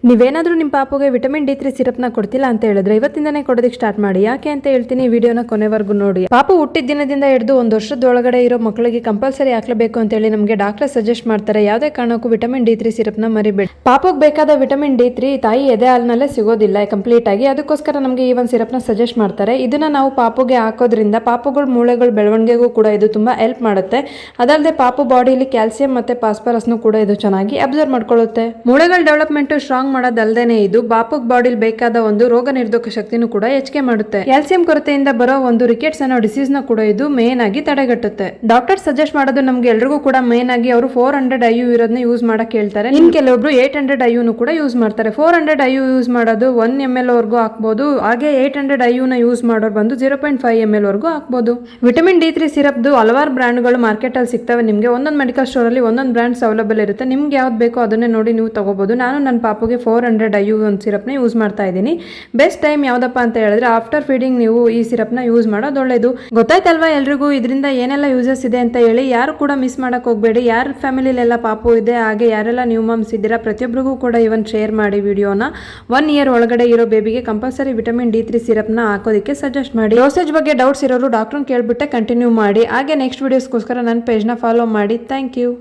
ನೀವೇನಾದರೂ ನಿಮ್ಮ ಪಾಪುಗೆ ವಿಟಮಿನ್ D3 ಸಿರಪ್ನ ಕೊಡ್ತಿಲ್ಲ ಅಂತ ಹೇಳಿದ್ರೆ ಇವತ್ತಿಂದನೇ ಕೊಡೋದಕ್ಕೆ ಸ್ಟಾರ್ಟ್ ಮಾಡಿ. ಯಾಕೆ ಅಂತ ಹೇಳ್ತೀನಿ, ಈ ವಿಡಿಯೋನ ಕೊನೆವರೆಗೂ ನೋಡಿ. ಪಾಪು ಹುಟ್ಟಿದ ದಿನದಿಂದ ಹಿಡಿದು 1 ವರ್ಷದೊಳಗಡೆ ಇರೋ ಮಕ್ಕಳಿಗೆ ಕಂಪಲ್ಸರಿ ಹಾಕ್ಲೇಬೇಕು ಅಂತ ಹೇಳಿ ನಮಗೆ ಡಾಕ್ಟರ್ ಸಜೆಸ್ಟ್ ಮಾಡ್ತಾರೆ. ಯಾವುದೇ ಕಾರಣಕ್ಕೂ ವಿಟಮಿನ್ D3 ಸಿರಪ್ನ ಮರಿಬೇಡಿ. ಪಾಪುಗೆ ಬೇಕಾದ ವಿಟಮಿನ್ D3 ತಾಯಿ ಎದೆ ಹಾಲಿನಲ್ಲೇ ಸಿಗೋದಿಲ್ಲ ಕಂಪ್ಲೀಟ್ ಆಗಿ. ಅದಕ್ಕೋಸ್ಕರ ನಮಗೆ ಈ ಒಂದು ಸಿರಪ್ನ ಸಜೆಸ್ಟ್ ಮಾಡ್ತಾರೆ. ಇದನ್ನ ನಾವು ಪಾಪುಗೆ ಹಾಕೋದ್ರಿಂದ ಪಾಪುಗಳ ಮೂಳೆಗಳ ಬೆಳವಣಿಗೆಗೂ ಕೂಡ ಇದು ತುಂಬಾ ಹೆಲ್ಪ್ ಮಾಡುತ್ತೆ. ಅದಲ್ಲದೆ ಪಾಪು ಬಾಡಿಯಲ್ಲಿ ಕ್ಯಾಲ್ಸಿಯಂ ಮತ್ತೆ ಫಾಸ್ಫರಸ್ನು ಕೂಡ ಇದು ಚೆನ್ನಾಗಿ ಅಬ್ಸರ್ವ್ ಮಾಡ್ಕೊಳ್ಳುತ್ತೆ. ಮೂಳೆಗಳ ಡೆವಲಪ್ಮೆಂಟ್ ಸ್ಟ್ರಾಂಗ್ ಮಾಡೋದಲ್ದೇನೆ ಇದು ಪಾಪುಗ್ ಬಾಡಿಲಿ ಬೇಕಾದ ಒಂದು ರೋಗ ನಿರೋಧಕ ಶಕ್ತಿನೂ ಕೂಡ ಹೆಚ್ಚಿಗೆ ಮಾಡುತ್ತೆ. ಕ್ಯಾಲ್ಸಿಯಂ ಕೊರತೆಯಿಂದ ಬರೋ ಒಂದು ರಿಕೆಟ್ಸ್ ಅನ್ನೋ ಡಿಸೀಸ್ ನ ಕೂಡ ಇದು ಮೇನ್ ಆಗಿ ತಡೆಗಟ್ಟುತ್ತೆ. ಡಾಕ್ಟರ್ ಸಜೆಸ್ಟ್ ಮಾಡೋದು ನಮ್ಗೆ ಎಲ್ರಿಗೂ ಕೂಡ ಮೇನ್ ಆಗಿ ಅವರು 400 IU ಇರೋದನ್ನ ಯೂಸ್ ಮಾಡಕ್ ಹೇಳ್ತಾರೆ. ಇನ್ ಕೆಲವೊಬ್ರು 800 IU ಕೂಡ ಯೂಸ್ ಮಾಡ್ತಾರೆ. 400 IU ಯೂಸ್ ಮಾಡೋದು 1 ml ವರೆಗೂ ಹಾಕ್ಬಹುದು. ಹಾಗೆ 800 IU ನ ಯೂಸ್ ಮಾಡೋರು ಬಂದು 0.5 ml ವರೆಗೂ ಹಾಕ್ಬಹುದು. ವಿಟಮಿನ್ D3 ಸಿರಪ್ದು ಹಲವಾರು ಬ್ರ್ಯಾಂಡ್ಗಳು ಮಾರ್ಕೆಟ್ ಅಲ್ಲಿ ಸಿಗ್ತವೆ. ನಿಮಗೆ ಒಂದೊಂದು ಮೆಡಿಕಲ್ ಸ್ಟೋರ್ ಅಲ್ಲಿ ಒಂದೊಂದು ಬ್ರ್ಯಾಂಡ್ಸ್ ಅವೈಲೇಬಲ್ ಇರುತ್ತೆ. ನಿಮ್ಗೆ ಯಾವ್ದು ಬೇಕೋ ಅದನ್ನೇ ನೋಡಿ ನೀವು ತಗೋಬಹುದು. ನಾನು ನನ್ನ ಪಾಪುಗೆ 400 IU ಒಂದು ಸಿರಪ್ನ ಯೂಸ್ ಮಾಡ್ತಾ ಇದ್ದೀನಿ. ಬೆಸ್ಟ್ ಟೈಮ್ ಯಾವ್ದಪ್ಪ ಅಂತ ಹೇಳಿದ್ರೆ ಆಫ್ಟರ್ ಫೀಡಿಂಗ್ ನೀವು ಈ ಸಿರಪ್ನ ಯೂಸ್ ಮಾಡೋದು ಒಳ್ಳೇದು. ಗೊತ್ತಾಯ್ತಲ್ವಾ ಎಲ್ರಿಗೂ ಇದರಿಂದ ಏನೆಲ್ಲ ಯೂಸಸ್ ಇದೆ ಅಂತ ಹೇಳಿ. ಯಾರು ಕೂಡ ಮಿಸ್ ಮಾಡಕ್ ಹೋಗ್ಬೇಡಿ. ಯಾರ ಫ್ಯಾಮಿಲಿಲೆಲ್ಲ ಪಾಪು ಇದೆ ಹಾಗೆ ಯಾರೆಲ್ಲ ನ್ಯೂ ಮಾಮ್ಸ್ ಇದ್ದೀರಾ ಪ್ರತಿಯೊಬ್ಬರಿಗೂ ಕೂಡ ಇವನ್ ಶೇರ್ ಮಾಡಿ ವಿಡಿಯೋನ. 1 year ಒಳಗಡೆ ಇರೋ ಬೇಬಿಗೆ ಕಂಪಲ್ಸರಿ ವಿಟಮಿನ್ D3 ಸಿರಪ್ನ ಹಾಕೋದಕ್ಕೆ ಸಜೆಸ್ಟ್ ಮಾಡಿ. ಡೋಸೇಜ್ ಬಗ್ಗೆ ಡೌಟ್ಸ್ ಇರೋರು ಡಾಕ್ಟರ್ನ ಕೇಳ್ಬಿಟ್ಟೆ ಕಂಟಿನ್ಯೂ ಮಾಡಿ. ಹಾಗೆ ನೆಕ್ಸ್ಟ್ ವಿಡಿಯೋಸ್ಗೋಸ್ಕರ ನನ್ನ ಪೇಜ್ನ ಫಾಲೋ ಮಾಡಿ. Thank you.